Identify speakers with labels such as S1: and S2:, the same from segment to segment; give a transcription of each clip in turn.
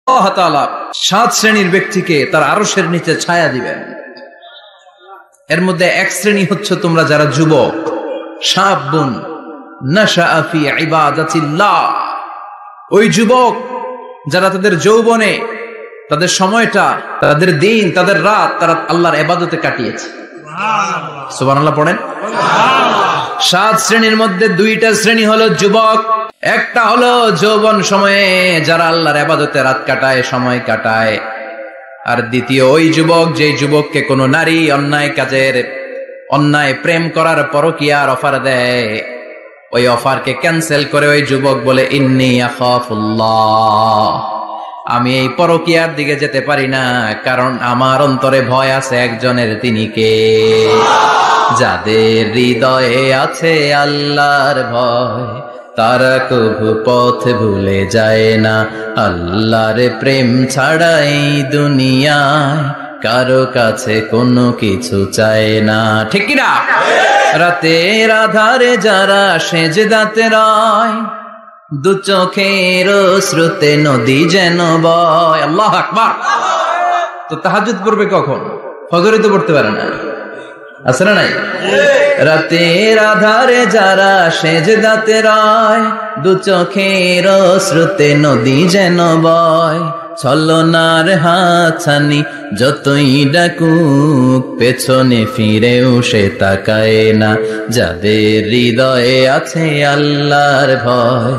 S1: আল্লাহ তাআলা 7 শ্রেণীর ব্যক্তিকে তার আরশের নিচে ছায়া দিবেন। এর মধ্যে এক শ্রেণী হচ্ছে তোমরা যারা যুবক, শাবুন নাশাআ ফি ইবাদাতিল্লাহ, ওই যুবক যারা তাদের যৌবনে তাদের সময়টা, তাদের দিন, তাদের রাত তারা আল্লাহর ইবাদতে কাটিয়েছে। সুবহানাল্লাহ পড়েন। 7 শ্রেণীর মধ্যে 2টা শ্রেণী হলো যুবক। একটা হলো যৌবন সময়ে যারা আল্লাহর ইবাদতে রাত কাটায়, সময় কাটায়। আর দ্বিতীয় ওই যুবক, যে যুবককে কোনো নারী অন্যায় প্রেম করার পরকীয়ার অফার দেয়, ওই অফারকে ক্যান্সেল করে ওই যুবক বলে ইন্নী আখাফুল্লাহ, আমি এই পরকীয়ার দিকে যেতে পারি না, কারণ আমার অন্তরে ভয় আছে একজনের, তিনি কে? যাদের হৃদয়ে আছে আল্লাহর ভয়, তারা কভু পথ ভুলে যায় না। আল্লাহর প্রেম ছাড়া এই দুনিয়ায় কারো কাছে কোনো কিছু চায় না, ঠিক কিনা? রাতের আধারে যারা সেজদাতে রয়, দু চোখের শ্রুতে নদী যেন বয়। আল্লাহু আকবার। তো তাহাজ্জুদ পড়বে কখন? ফজরে তো পড়তে পারে না, আছে না নাই? রাতের আধারে যারা সেজদাতে রয়, দু চোখের শ্রুতে নদী যেন বয়। ছলনার হাতছানি যতই ডাকুক, পেছনে ফিরেও সে তাকায় না। যাদের হৃদয়ে আছে আল্লাহর ভয়,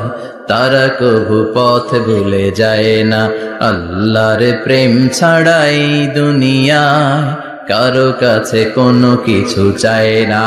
S1: তারা কভু পথ ভুলে যায় না। আল্লাহর প্রেম ছাড়াই দুনিয়ায় কারো কাছে কোনো কিছু চায় না।